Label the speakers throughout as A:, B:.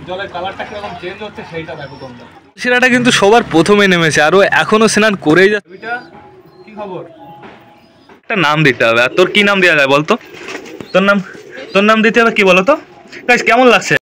A: জলের কালারটা কিরকম চেঞ্জ হচ্ছে সেইটা দেখো তোমরা। সেটা কিন্তু সবার প্রথমে নেমেছে আর ও এখনো স্নান করেই যাচ্ছে। ওইটা কি খবর? একটা নাম দিতে হবে। আর তোর কি নাম দেওয়া যায় বলতো? তোর নাম দিতে হবে কি বলতো? গাইস কেমন লাগছে?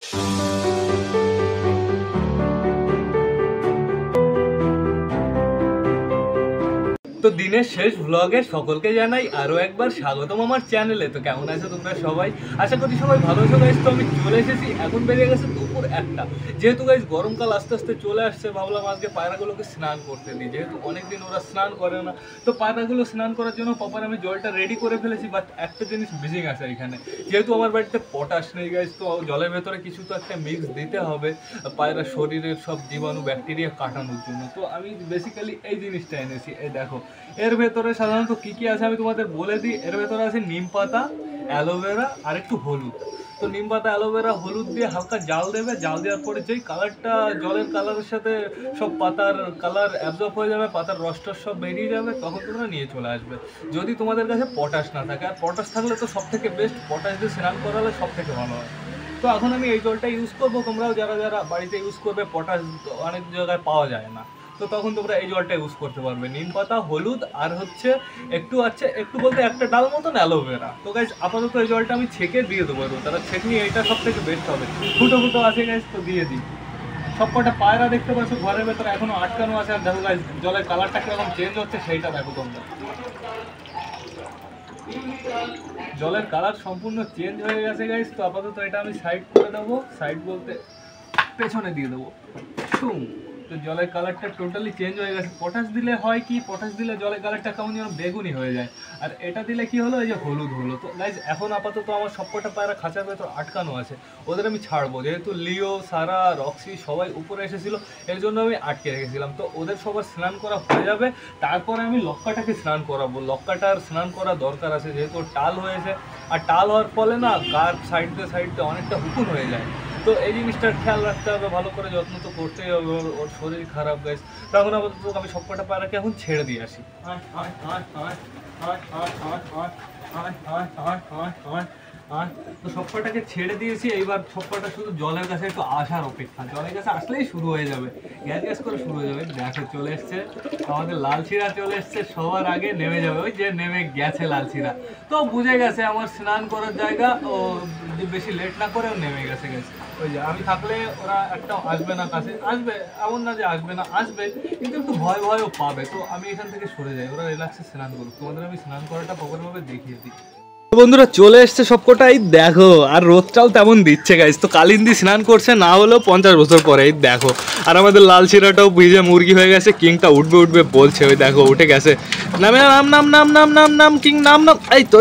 A: তো দিনের শেষ ব্লগে সকলকে জানাই আরও একবার স্বাগতম আমার চ্যানেলে। তো কেমন আছো তোমরা সবাই? আশা করি সবাই ভালো আছো গাইস। তো আমি চলে এসেছি, এখন বেরিয়ে গেছে দুপুর 1টা। যেহেতু গাইস গরমকাল আস্তে আস্তে চলে আসছে, ভাবলাম আজকে পায়রাগুলোকে স্নান করতে দিই। যেহেতু অনেকদিন ওরা স্নান করে না, তো পায়রাগুলো স্নান করার জন্য প্রপার আমি জলটা রেডি করে ফেলেছি। বাট একটা জিনিস মিসিং আছে এখানে, যেহেতু আমার বাড়িতে পটাশ নেই গাইস, তো জলের ভেতরে কিছু তো একটা মিক্স দিতে হবে পায়রার শরীরের সব জীবাণু ব্যাকটেরিয়া কাটানোর জন্য। তো আমি বেসিক্যালি এই জিনিসটা এনেছি। এই দেখো এর ভেতরে সাধারণত কি কি আছে আমি তোমাদের বলে দিই। এর ভেতরে আছে নিম পাতা, অ্যালোভেরা আর একটু হলুদ। তো নিম পাতা, অ্যালোভেরা, হলুদ দিয়ে হালকা জাল দেবে। জাল দেওয়ার পরে যেই কালারটা জলের কালারের সাথে সব পাতার কালার অ্যাবজর্ব হয়ে যাবে, পাতার রসটা সব বেরিয়ে যাবে, তখন তোমরা নিয়ে চলে আসবে। যদি তোমাদের কাছে পটাশ না থাকে, আর পটাশ থাকলে তো সব থেকে বেস্ট, পটাশ দিয়ে স্নান করালে সব থেকে ভালো হয়। তো এখন আমি এই জলটা ইউজ করবো। তোমরাও যারা যারা বাড়িতে ইউজ করবে, পটাশ অনেক জায়গায় পাওয়া যায় না, তো তখন তোমরা এই জলটা ইউজ করতে পারবে। নিম পাতা, হলুদ আর হচ্ছে একটু বলতে একটা ডাল মতন অ্যালোভেরা। তো গাইজ আপাতত এই জলটা আমি ছেঁকে দিয়ে দেবো। তারা ছেঁকনি এইটা সব থেকে বেস্ট হবে। ফুটো আছে গাইজ, তো দিয়ে দিই। সব কটা পায়রা দেখতে পাচ্ছ ঘরের ভেতরে এখনো আটকানো আছে। আর দেখো গাইজ জলের কালারটা কিরকম চেঞ্জ হচ্ছে সেইটা দেখো তোমরা। জলের কালার সম্পূর্ণ চেঞ্জ হয়ে গেছে গাইজ। তো আপাতত এটা আমি সাইড করে দেবো। সাইড বলতে পেছনে দিয়ে দেবো। তো জলের কালারটা টোটালি চেঞ্জ হয়ে গেছে। পটাশ দিলে হয় কি, পটাশ দিলে জলের কালারটা কেমন যেন বেগুনি হয়ে যায়, আর এটা দিলে কি হলো, এই যে হলুদ হলো। তো গাইজ এখন আপাতত আমার সবকটা পায়রা খাঁচার ভেতর আটকানো আছে, ওদের আমি ছাড়বো। যেহেতু লিও, সারা, রক্সি সবাই উপরে এসেছিল, এর জন্য আমি আটকে রেখেছিলাম। তো ওদের সবার স্নান করা হয়ে যাবে, তারপরে আমি লক্কাটাকে স্নান করাবো। লক্কাটার স্নান করা দরকার আছে, যেহেতু টাল হয়েছে, আর টাল হওয়ার ফলে না গার সাইডে অনেকটা হুকুন হয়ে যায়। তো এই জিনিসটার খেয়াল রাখতে হবে, ভালো করে যত্ন তো করতেই হবে, ওর শরীর খারাপ গাইস। তখন আপাতত আমি সবকটা পায়রাকে এখন ছেড়ে দিয়ে আসি। তো সবকটাকে ছেড়ে দিয়েছি। এইবার সবকটা শুধু জলের কাছে একটু আসার অপেক্ষা। জলের কাছে আসলেই শুরু হয়ে যাবে, গ্যাস করে শুরু হয়ে যাবে। দেখো চলে এসছে আমাদের লালচিরা, চলে এসছে সবার আগে, নেমে যাবে। ওই যে নেমে গেছে লালচিরা, তো বুঝে গেছে আমার স্নান করার জায়গা, ও বেশি লেট না করেও নেমে গেছে। ওই যে আমি থাকলে ওরা একটা আসবে না, কাছে আসবে এমন না যে আসবে না, আসবে, কিন্তু একটু ভয়ও পাবে। তো আমি এখান থেকে সরে যাই, ওরা রিল্যাক্সে স্নান করুক। তোমাদের আমি স্নান করাটা প্রপারভাবে দেখিয়ে দিই। বন্ধুরা চলে এসছে সবকটাই, দেখো। আর রোদটাও তেমন দিচ্ছে গাইজ। তো কালিন্দি স্নান করছে না হলেও 50 বছর পরে, এই দেখো। আর আমাদের লাল চিরাটাও ভিজে মুরগি হয়ে গেছে। কিংটা উঠবে বলছে, ওই দেখো উঠে গেছে। নামে নাম কিং নাম। এই তো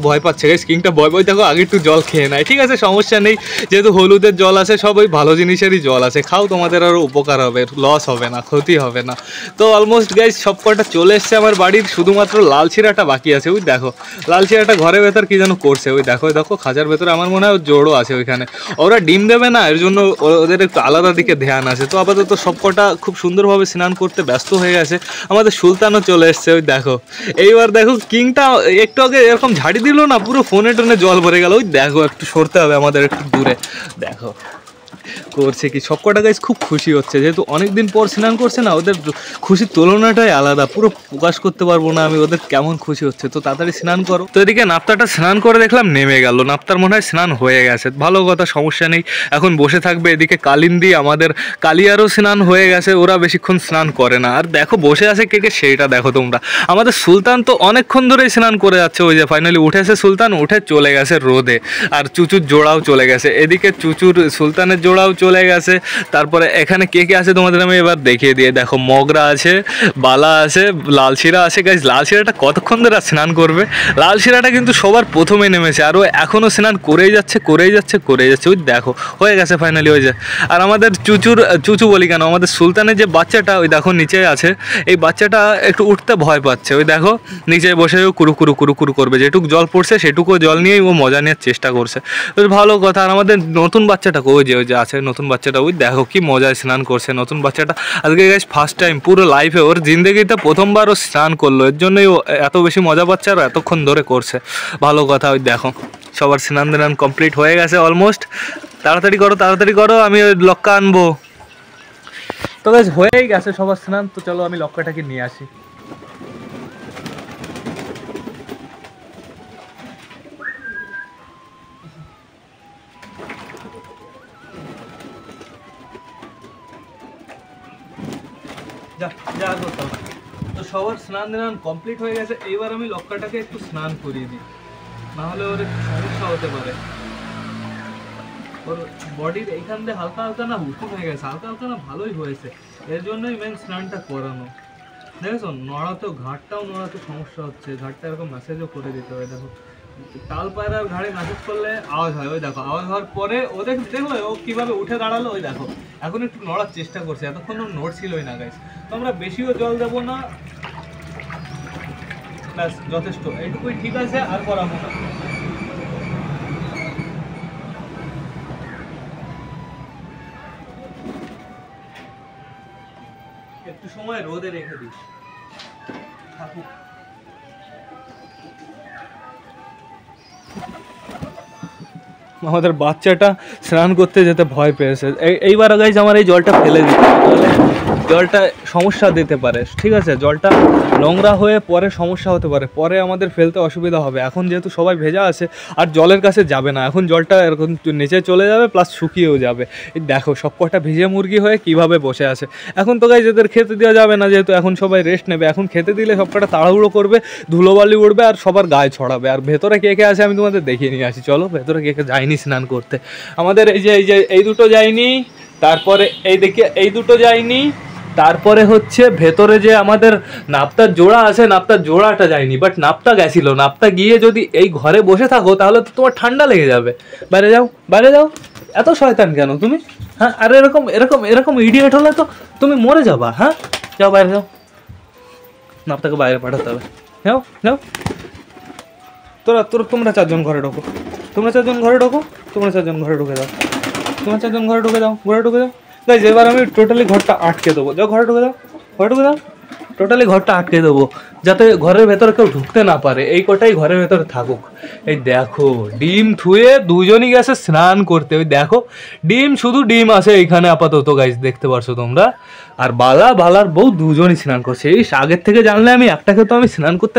A: ভয় পাচ্ছে গাইজ কিংটা, ভয় দেখো আগে একটু জল খেয়ে নেয়। ঠিক আছে, সমস্যা নেই, যেহেতু হলুদের জল আছে, সব ওই ভালো জিনিসেরই জল আছে, খাও, তোমাদের আরও উপকার হবে, লস হবে না, ক্ষতি হবে না। তো অলমোস্ট গাইজ সবকটা চলে এসছে আমার বাড়ির, শুধুমাত্র লাল চিরাটা বাকি আছে। ওই দেখো লাল চিরাটা ঘরে ভেতর কি যেন করছে। ওই দেখো খাঁচার ভেতরে আমার মনে হয় জোড়ও আছে ওইখানে। ওরা ডিম দেবে না, এর জন্য ওদের একটু আলাদা দিকে ধ্যান আছে। তো আপাতত সবকটা খুব সুন্দরভাবে স্নান করতে ব্যস্ত হয়ে গেছে। আমাদের সুলতানও চলে এসছে। ওই দেখো এইবার দেখো কিংটা একটু আগে এরকম ঝাড়ি দিল না, পুরো ফোনে টোনে জল ভরে গেল। ওই দেখো একটু সরতে হবে আমাদের, একটু দূরে। দেখো করছে কি, সবকটা গাইজ খুব খুশি হচ্ছে, যেহেতু অনেকদিন পর স্নান করছে না, ওদের খুশির তুলনাটাই আলাদা। পুরো প্রকাশ করতে পারবো না আমি ওদের কেমন খুশি হচ্ছে। তো তাড়াতাড়ি স্নান করো। তো এদিকে নাপ্তাটা স্নান করে দেখলাম নেমে গেল। নাপ্তার মনে হয় স্নান হয়ে গেছে, ভালো কথা, সমস্যা নেই, এখন বসে থাকবে। এদিকে কালিন্দি আমাদের কালিয়ারও স্নান হয়ে গেছে, ওরা বেশিক্ষণ স্নান করে না। আর দেখো বসে আছে কে সেইটা দেখো তোমরা। আমাদের সুলতান তো অনেকক্ষণ ধরেই স্নান করে যাচ্ছে। ওই যে ফাইনালি উঠেছে সুলতান, উঠে চলে গেছে রোদে। আর চুচুর জোড়াও চলে গেছে। এদিকে চুচুর সুলতানের জোড়াও চলে গেছে। তারপরে এখানে কে আছে তোমাদের আমি এবার দেখিয়ে দিয়ে, দেখো মগরা আছে, বালা আছে, লালশিরা আছে। গাইজ লালশিরাটা কতক্ষণ ধরে স্নান করবে। লালশিরাটা কিন্তু সবার প্রথমে নেমেছে, আর ও এখনও স্নান করেই যাচ্ছে। ওই দেখো হয়ে গেছে ফাইনালি। ওই যে আর আমাদের চুচু বলি কেন, আমাদের সুলতানের যে বাচ্চাটা, ওই দেখো নিচে আছে। এই বাচ্চাটা একটু উঠতে ভয় পাচ্ছে। ওই দেখো নিচে বসে ও কুরু করবে, যেটুকু জল পড়ছে সেটুকু জল নিয়েই ও মজা নেওয়ার চেষ্টা করছে। ভালো কথা। আর আমাদের নতুন বাচ্চাটা ওই যে আছে নতুন বাচ্চাটা, ওই দেখো কি মজায় স্নান করছে নতুন বাচ্চাটা। আজকে গাইস ফার্স্ট টাইম পুরো লাইফে, ওর জিন্দগিতে প্রথমবার ও স্নান করলো, এর জন্যই ও এত বেশি মজা পাচ্ছে আর এতক্ষণ ধরে করছে। ভালো কথা। ওই দেখো সবার স্নান কমপ্লিট হয়ে গেছে অলমোস্ট। তাড়াতাড়ি করো, আমি ওই লক্কা আনবো। তো গাইস হয়েই গেছে সবার স্নান, তো চলো আমি লক্কাটাকে নিয়ে আসি। তো সবার স্নান ধান কমপ্লিট হয়ে গেছে, এইবার আমি লক্কাটাকে একটু স্নান করিয়ে দিই, নাহলে ওর একটু সমস্যা হতে পারে। ওর বডির এইখান দিয়ে হালকা হালকা না উঠে হয়ে গেছে, হালকা হালকা না ভালোই হয়েছে, এর জন্যই মেন স্নানটা করানো। দেখেছো নড়াতেও, ঘাটটাও নড়াতে সমস্যা হচ্ছে, ঘাটটা এরকম ম্যাসেজও করে দিতে হবে। দেখো তাল পায়রার ঘাড়ে ম্যাসেজ করলে আওয়াজ হয়, ওই দেখো আওয়াজ হওয়ার পরে ও দেখলো ও কিভাবে উঠে দাঁড়ালো, ওই দেখো এখন একটু নড়ার চেষ্টা করছে, এতক্ষণ ও নড়ছিলই না গাইস। তো আমরা বেশিও জল দেবো না, ব্যাস যথেষ্ট, এইটুকুই ঠিক আছে, আর করাবো না। একটু সময় রোদে রেখে দিস, থাকুক। আমাদের বাচ্চাটা স্নান করতে যেতে ভয় পেয়েছে, এইবার গাইজ আমার এই জলটা ফেলে দিতে হবে, জলটা সমস্যা দিতে পারে, ঠিক আছে? জলটা নোংরা হয়ে পরে সমস্যা হতে পারে, পরে আমাদের ফেলতে অসুবিধা হবে। এখন যেহেতু সবাই ভেজা আছে আর জলের কাছে যাবে না, এখন জলটা এরকম নিচে চলে যাবে, প্লাস শুকিয়েও যাবে। এই দেখো সবকটা ভিজে মুরগি হয়ে কিভাবে বসে আছে। এখন তো গাইজ এদের খেতে দেওয়া যাবে না, যেহেতু এখন সবাই রেস্ট নেবে। এখন খেতে দিলে সবকটা তাড়াহুড়ো করবে, ধুলোবালি উঠবে আর সবার গায়ে ছড়াবে। আর ভেতরে কে কে আছে আমি তোমাদের দেখিয়ে নিয়ে আসি, চলো ভেতরে কে কে যায়নি স্নান করতে। আমাদের এই দুটো যায়নি, তারপরে এই দেখে এই দুটো যায়নি, তারপরে হচ্ছে ভেতরে যে আমাদের নাপ্তার জোড়া আছে, নাপ্তার জোড়াটা যায়নি, বাট নাপ্তা গেছিল। নাপ্তা গিয়ে যদি এই ঘরে বসে থাকো তাহলে তো তোমার ঠান্ডা লেগে যাবে। বাইরে যাও, বাইরে যাও, এত শয়তান কেন তুমি? হ্যাঁ, আর এরকম এরকম এরকম ইডিয়েট হলে তো তুমি মরে যাবা। হ্যাঁ, যাও বাইরে যাও, নাপ্তাকে বাইরে পাঠাতে হবে। যাও যাও, তোমরা চারজন ঘরে ঢোকো, তোমরা চারজন ঘরে ঢোকো, তোমরা চারজন ঘরে ঢুকে দাও, তোমরা চারজন ঘরে ঢুকে দাও, ঘরে ঢুকে দাও। গাইস এবার আমি টোটালি ঘরটা আটকে দেবো। যাও ঘরে ঢুকে দাও, ঘরে ঢুকে দাও, টোটালি ঘরটা আটকে দেবো, যাতে ঘরের ভেতরে কেউ ঢুকতে না পারে। এই কটাই ঘরের ভেতরে থাকুক। এই দেখো ডিম থুয়ে দুজনই গেছে স্নান করতে, ওই দেখো ডিম, শুধু ডিম আছে এইখানে আপাতত গাইস, দেখতে পারছো তোমরা। আর বালার বউ দুজনই স্নান করছে। এই আগের থেকে জানলে আমি একটাকে তো আমি স্নান করতে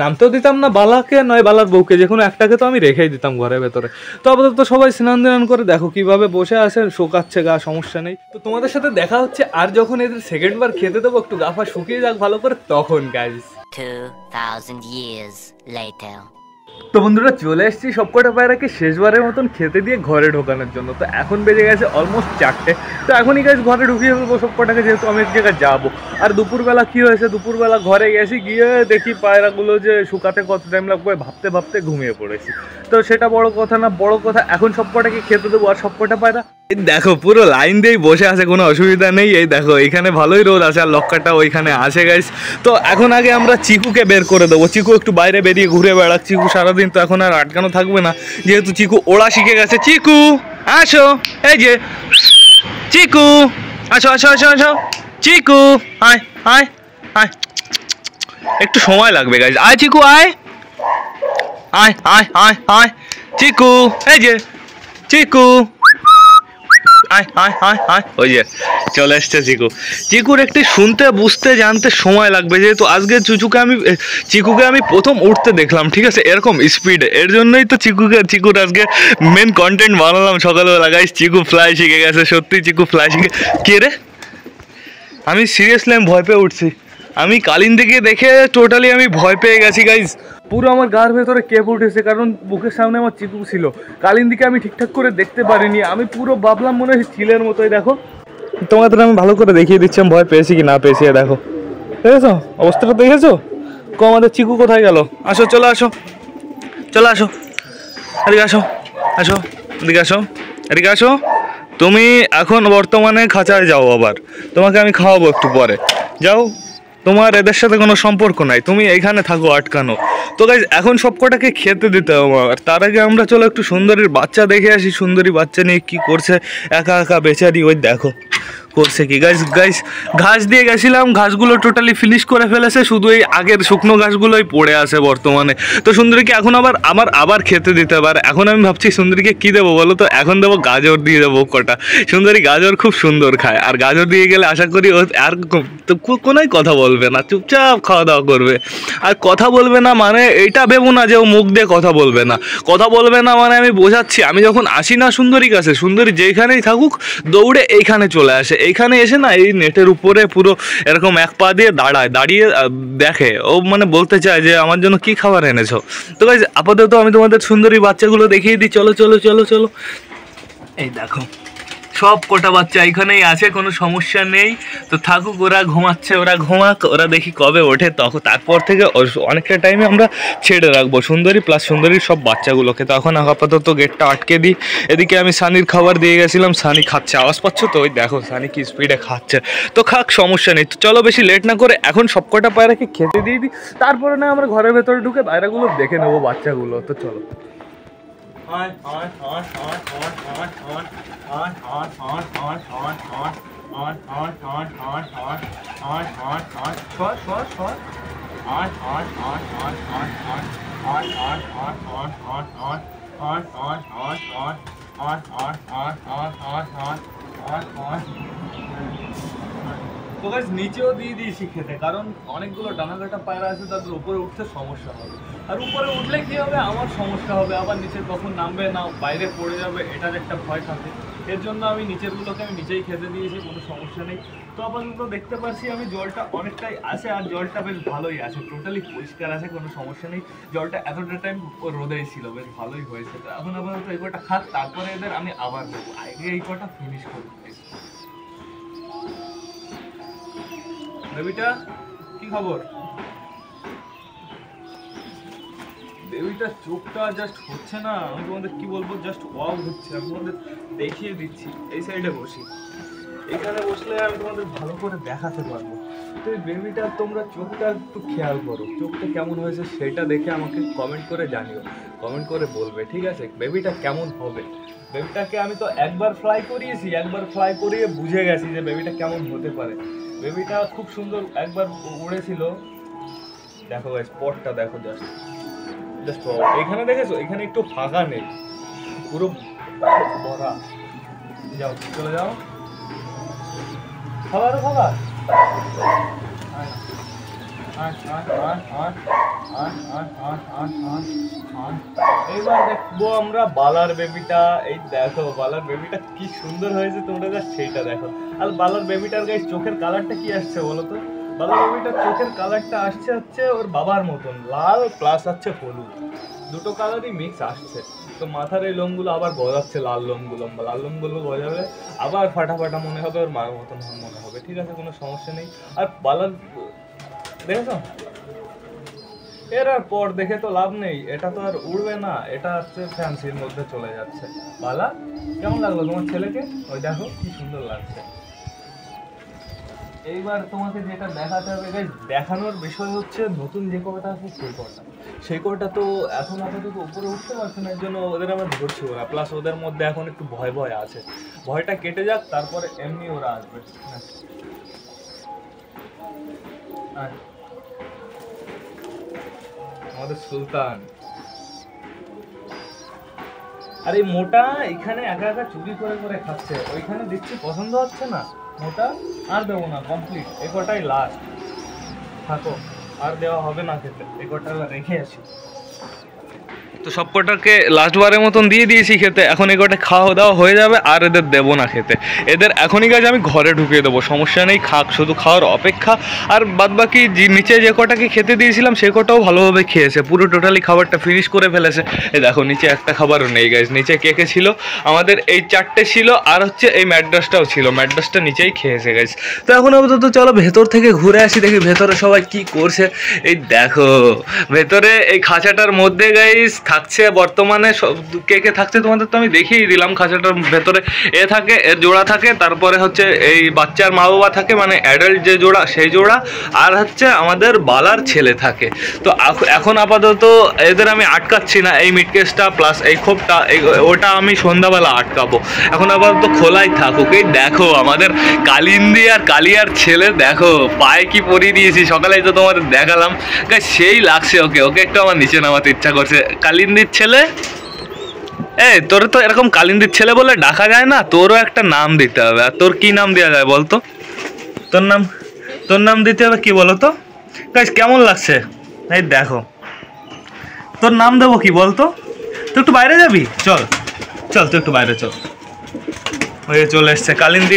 A: নামতেও দিতাম না, বালাকে নয় বালার বউকে, যে কোনো একটাকে তো আমি রেখেই দিতাম ঘরের ভেতরে। তো আপাতত সবাই স্নান করে দেখো কিভাবে বসে আছে, শোকাচ্ছে গা, সমস্যা নেই। তো তোমাদের সাথে দেখা হচ্ছে আর যখন এদের সেকেন্ড বার খেতে দেবো, একটু গা ফা শুকিয়ে যাক ভালো করে, তখন গাইস।
B: 2000 years later.
A: তো বন্ধুরা চলে এসেছি সবকটা পায়রাকে শেষবারের মতন খেতে দিয়ে ঘরে ঢোকানোর জন্য। তো এখন বেজে গেছে অলমোস্ট 4টে। তো এখনই গাইস ঘরে ঢুকিয়ে ফেলবো সবকটাকে, যেহেতু আমি এক জায়গায় যাবো। আর দুপুরবেলা কি হয়েছে, দুপুরবেলা ঘরে গেছি, গিয়ে দেখি পায়রাগুলো যে শুকাতে কত টাইম লাগবে ভাবতে ভাবতে ঘুমিয়ে পড়েছি। তো সেটা বড় কথা না, বড় কথা এখন সবকটাকে খেতে দেবো। আর সবকটা পায়রা দেখো পুরো লাইন দিয়েই বসে আছে, কোনো অসুবিধা নেই। এই দেখো এখানে ভালোই রোদ আছে, আর লক্কাটা ওইখানে আছে গাইস। তো এখন আগে আমরা চিকুকে বের করে দেবো। চিকু একটু বাইরে বেরিয়ে ঘুরে বেড়াক। চিকু সারাদিন তো এখন আর আটকানো থাকবে না, যেহেতু চিকু ওড়া শিখে গেছে। চিকু আসো, এই যে চিকু, আসো আসো আসো আসো, চিকু আয় আয় আয়, একটু সময় লাগবে গাইস। আয় চিকু আয় আয় আয় আয় আয়, চিকু এই যে চিকু আয় আয় আয় আয়, ওই যে চলে এসছে চিকু। চিকুর একটি শুনতে বুঝতে জানতে সময় লাগবে, যেহেতু আজকে চিকুকে আমি প্রথম উঠতে দেখলাম, ঠিক আছে, এরকম স্পিডে। এর জন্যই তো চিকুর আজকে মেন কন্টেন্ট বানালাম সকালবেলা গাইস। চিকু ফ্লাই শিখে গেছে, সত্যি চিকু ফ্লাই শিখে। কে রে, আমি সিরিয়াসলি আমি ভয় পেয়ে উঠছি। আমি কালিন্দিকে দেখে টোটালি আমি ভয় পেয়ে গেছি গাইস। পুরো আমার গার ভেতরে কেঁপ উঠেছে, কারণ বুকের সামনে আমার চিকু ছিল। কালিন্দিকে আমি ঠিকঠাক করে দেখতে পারিনি, আমি পুরো ভাবলাম মনে হয় চিলের মতোই। দেখো তোমাদের আমি ভালো করে দেখিয়ে দিচ্ছি আমি ভয় পেয়েছি কি না পেয়েছি। দেখো দেখেছো অবস্থাটা, দেখেছো? আমাদের চিকু কোথায় গেল? আসো, চলে আসো, চলে আসো, এদিকে আসো, আসো এদিকে আসো, এদিকে আসো। তুমি এখন বর্তমানে খাঁচায় যাও, আবার তোমাকে আমি খাওয়াবো একটু পরে। যাও, তোমার এদের সাথে কোনো সম্পর্ক নাই, তুমি এইখানে থাকো আটকানো। তো গাইস এখন সবকটাকে খেতে দিতে হবে। আর তার আগে আমরা চলো একটু সুন্দরীর বাচ্চা দেখে আসি। সুন্দরী বাচ্চা নিয়ে কি করছে একা একা বেচারি, ওই দেখো করছে কি গাইস গাইস ঘাস দিয়ে গেছিলাম, ঘাসগুলো টোটালি ফিনিশ করে ফেলেছে, শুধু এই আগের শুকনো ঘাসগুলোই পড়ে আছে বর্তমানে। তো সুন্দরীকে এখন আবার খেতে দিতে পারে। এখন আমি ভাবছি সুন্দরীকে কি দেবো বলো তো? এখন দেবো গাজর দিয়ে দেবো কটা। সুন্দরী গাজর খুব সুন্দর খায়, আর গাজর দিয়ে গেলে আশা করি ও আর তো কোনোই কথা বলবে না, চুপচাপ খাওয়া দাওয়া করবে। আর কথা বলবে না মানে এইটা ভেবো না যে ও মুখ দিয়ে কথা বলবে না। কথা বলবে না মানে আমি বোঝাচ্ছি, আমি যখন আসি না সুন্দরীর কাছে, সুন্দরী যেখানেই থাকুক দৌড়ে এইখানে চলে আসে। এইখানে এসে না এই নেটের উপরে পুরো এরকম এক পা দিয়ে দাঁড়িয়ে দেখে। ও মানে বলতে চায় যে আমার জন্য কি খাবার এনেছো। তো গাইস আপাতত আমি তোমাদের সুন্দরী বাচ্চাগুলো দেখিয়ে দিই। চলো চলো চলো চলো, এই দেখো সব কটা বাচ্চা এখানেই আছে, কোনো সমস্যা নেই। তো থাকুক, ওরা ঘুমাচ্ছে, ওরা ঘুমাক, ওরা দেখি কবে ওঠে, তখন তারপর থেকে অনেকটা টাইমে আমরা ছেড়ে রাখবো সুন্দরী প্লাস সুন্দরীর সব বাচ্চাগুলোকে। তো এখন আপাতত গেটটা আটকে দিই। এদিকে আমি সানির খাবার দিয়ে গেছিলাম, সানি খাচ্ছে, আওয়াজ পাচ্ছ তো? ওই দেখো সানি কি স্পিডে খাচ্ছে। তো খাক, সমস্যা নেই। তো চলো বেশি লেট না করে এখন সব কটা পায়রাকে খেতে দিয়ে দিই, তারপরে না আমরা ঘরের ভেতরে ঢুকে পায়রাগুলো দেখে নেবো বাচ্চাগুলো। তো চলো। তো গাইস নিচেও দিয়ে দিয়েছি খেতে, কারণ অনেকগুলো ডানাকাটা পায়রা আছে, তাদের উপরে উঠতে সমস্যা হবে। আর উপরে উঠলে কি হবে, আমার সমস্যা হবে, আবার নিচে কখন নামবে না বাইরে পড়ে যাবে, এটার একটা ভয় থাকে। এর জন্য আমি নিচেরগুলোকে আমি নিচেই খেতে দিয়েছি, কোনো সমস্যা নেই। তো আপাতত দেখতে পাচ্ছি আমি জলটা অনেকটাই আছে, আর জলটা বেশ ভালোই আছে, টোটালি পরিষ্কার আছে, কোনো সমস্যা নেই। জলটা এতটা টাইম রোদেই ছিল, বেশ ভালোই হয়েছে। তো এখন আপাতত এই কটা খাক, তারপরে এদের আমি আবার দেবো, আগে এই কটা ফিনিশ করবো। বেবিটা কি খবর? বেবিটার চোখটা জাস্ট হচ্ছে না, আমি তোমাদের কি বলবো, জাস্ট ওয়াও হচ্ছে। আমি তোমাদের দেখিয়ে দিচ্ছি, এই সাইডে বসি, এখানে বসলে আমি তোমাদের ভালো করে দেখাতে পারবো। তো এই বেবিটার তোমরা চোখটা একটু খেয়াল করো, চোখটা কেমন হয়েছে সেটা দেখে আমাকে কমেন্ট করে জানিও, কমেন্ট করে বলবে, ঠিক আছে? বেবিটা কেমন হবে। বেবিটাকে আমি তো একবার ফ্লাই করিয়েছি, একবার ফ্লাই করিয়ে বুঝে গেছি যে বেবিটা কেমন হতে পারে। বেবিটা খুব সুন্দর একবার উড়েছিল, দেখো স্পটটা দেখো, জাস্ট এখানে দেখেছো, এখানে একটু ফাঁকা নেই, পুরো ভরা। যাও চলে যাও, খাবার খাবার। এইবার দেখবো আমরা বালার বেবিটা। এই দেখো বালার বেবিটা কি সুন্দর হয়েছে, তোমরা জাস্ট সেইটা দেখো। আর বালার বেবিটার গাইস চোখের কালারটা কি আসছে বলো তো? বালার বেবিটার চোখের কালারটা আসছে হচ্ছে ওর বাবার মতন, লাল প্লাস হচ্ছে হলুদ, দুটো কালারই মিক্স আসছে। তো মাথার এই লোমগুলো আবার গজাচ্ছে, লাল লোমগুলো গজাবে, আবার ফাটা ফাটা মনে হবে, ওর মায়ের মতন মনে হবে, ঠিক আছে? কোনো সমস্যা নেই। আর বালার দেখেছো, এর আর পর দেখে তো লাভ নেই, এটা তো আর উড়বে না, এটা হচ্ছে ফ্যান্সির মধ্যে চলে যাচ্ছে। বালা কেমন লাগলো তোমার ছেলেকে? ওই দেখো কি সুন্দর লাগছে। এইবার তোমাকে যেটা দেখাতে হবে গাইস, দেখানোর বিষয় হচ্ছে নতুন যে কটা আছে সেই কটা তো এখন আপাতত উপরে উঠতে পারছে না, এর জন্য ওদের আমরা ধরছি ওরা, প্লাস ওদের মধ্যে এখন একটু ভয় আছে, ভয়টা কেটে যাক তারপরে এমনি ওরা আসবে। আমাদের সুলতান, আর এই মোটা এখানে একা একা চুরি করে করে খাচ্ছে, ওইখানে দেখছি পছন্দ হচ্ছে না, মোটা আর দেবো না, কমপ্লিট, এই কটাই লাস্ট, থাকো, আর দেওয়া হবে না খেতে, এই কটা রেখে আসি। তো সব কটাকে লাস্টবারের মতন দিয়ে দিয়েছি খেতে, এখন এই কটা খাওয়া দাওয়া হয়ে যাবে, আর এদের দেবো না খেতে, এদের এখনই কাজ আমি ঘরে ঢুকিয়ে দেবো, সমস্যা নেই, খাক, শুধু খাওয়ার অপেক্ষা। আর বাদ বাকি নিচে যে কটাকে খেতে দিয়েছিলাম সে কটাও ভালোভাবে খেয়েছে, পুরো টোটালি খাবারটা ফিনিশ করে ফেলেছে। এই দেখো নিচে একটা খাবারও নেই গাইস, নিচে কে কে ছিল আমাদের, এই 4টে ছিল, আর হচ্ছে এই ম্যাড্রাসটাও ছিল, ম্যাড্রাসটা নিচেই খেয়েছে গাইস। তো এখন আপাতত চলো ভেতর থেকে ঘুরে আসি, দেখি ভেতরে সবাই কি করছে। এই দেখো ভেতরে এই খাঁচাটার মধ্যে গাইস থাকছে বর্তমানে কে কে থাকছে তোমাদের তো আমি দেখিয়ে দিলাম। খাঁচাটার ভেতরে এ থাকে, এর জোড়া থাকে, তারপরে হচ্ছে এই বাচ্চার মা বাবা থাকে, মানে অ্যাডাল্ট যে জোড়া সেই জোড়া, আর হচ্ছে আমাদের বালার ছেলে থাকে। তো এখন আপাতত এদের আমি আটকাচ্ছি না, এই মিড কেসটা প্লাস এই খোপটা ওটা আমি সন্ধ্যাবেলা আটকাবো। এখন আপাতত খোলাই থাকুক। এই দেখো আমাদের কালিন্দি আর কালিয়ার ছেলে, দেখো পায়ে কি পরিয়ে দিয়েছি, সকালেই তো তোমাদের দেখালাম। সেই লাগছে ওকে, ওকে একটু আমার নিচে নামাতে ইচ্ছা করছে। কালিন্দির ছেলে, তোর তো এরকম কালিন্দির ছেলে বলে ডাকা যায় না, তোরও একটা নাম দিতে হবে। আর তোর কি নাম দেওয়া যায় বলতো? তোর নাম দিতে হবে কি বলতো? গাইস কেমন লাগছে? এই দেখো, তোর নাম দেবো কি বলতো? তুই একটু বাইরে যাবি? চল চল, তুই একটু বাইরে চল। ওই চলে এসছে কালিন্দি,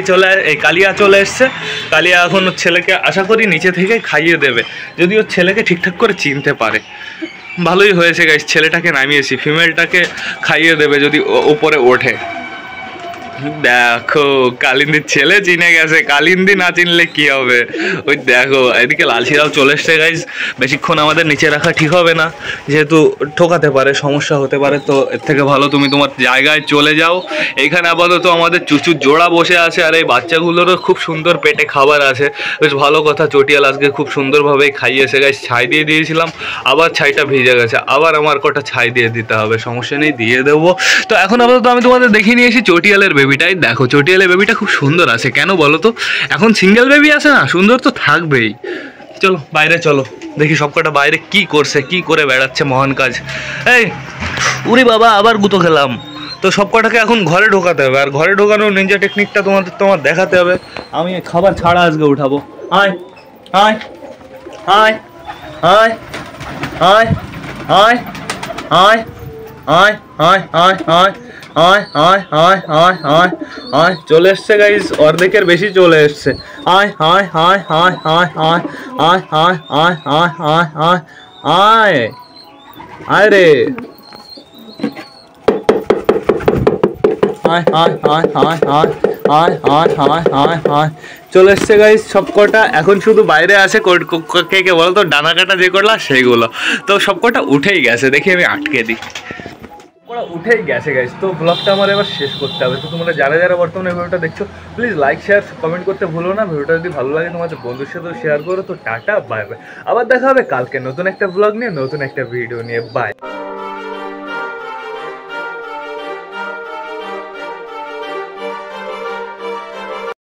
A: এই কালিয়া চলে এসছে। কালিয়া এখন ওর ছেলেকে আশা করি নিচে থেকে খাইয়ে দেবে, যদি ওর ছেলেকে ঠিকঠাক করে চিনতে পারে। ভালোই হয়েছে গাইস, ছেলেটাকে নামিয়েছি, ফিমেলটাকে খাইয়ে দেবে যদি উপরে ওঠে। দেখো কালিন্দির ছেলে চিনে গেছে, কালিন্দি না চিনলে কি হবে। ওই দেখো এদিকে লালশিরাও চলে এসছে গাইস। বেশিক্ষণ আমাদের নিচে রাখা ঠিক হবে না, যেহেতু ঠোকাতে পারে, সমস্যা হতে পারে। তো এর থেকে ভালো তুমি তোমার জায়গায় চলে যাও। এইখানে আপাতত আমাদের চুচুর জোড়া বসে আছে, আর এই বাচ্চাগুলোরও খুব সুন্দর পেটে খাবার আছে, বেশ ভালো কথা। চটিয়াল আজকে খুব সুন্দরভাবেই খাইয়েছে গাইস। ছাই দিয়ে দিয়েছিলাম, আবার ছাইটা ভিজে গেছে, আবার আমার কটা ছাই দিয়ে দিতে হবে, সমস্যা নেই, দিয়ে দেবো। তো এখন আপাতত আমি তোমাদের দেখিয়ে নিয়েছি চটিয়ালের বেবিটাই। দেখো চটিয়ালের বেবিটা খুব সুন্দর আছে, কেন বলো তো? এখন সিঙ্গেল বেবি আছে না, সুন্দর তো থাকবেই। চলো বাইরে চলো, দেখি সবকটা বাইরে কি করছে, কি করে বেড়াচ্ছে মহান কাজ। এই উরি বাবা, আবার গুঁতো খেলাম। তো সবকটাকে এখন ঘরে ঢোকাতে হবে, আর ঘরে ঢোকানোর নিনজা টেকনিকটা তোমার দেখাতে হবে। আমি খাবার ছাড়া আজকে উঠাবো। আয় আয় আয় আয় আয় আয় আয় আয় আয় আয় আয় আয় আয় আয় আয় আয় আয় চলে এসছে গাইস, অর্ধেকের বেশি চলে এসছে। আয় আয় আয় আয় আয় আয় আয় আয় আয় আয় আয় আয় আয় আয় রে, আয় আয় আয় আয় আয় আয় আয় আয় আয় আয় চলে এসছে গাইস সবকটা। এখন শুধু বাইরে আছে কে কে বলো তো, ডানা কাটা যে করলা সেগুলো। তো সবকটা উঠেই গেছে, দেখি আমি আটকে দিই। ওরা উঠেই গেছে গাইস। তো ব্লগটা আমার এবার শেষ করতে হবে। তো তোমরা যারা বর্তমানে ভিডিওটা দেখছো, প্লিজ লাইক শেয়ার কমেন্ট করতে ভুলো না। ভিডিওটা যদি ভালো লাগে তোমাদের বন্ধুর সাথেও শেয়ার করো। তো টাটা বাই বাই, আবার দেখা হবে কালকে নতুন একটা ব্লগ নিয়ে, নতুন একটা ভিডিও নিয়ে। বাই।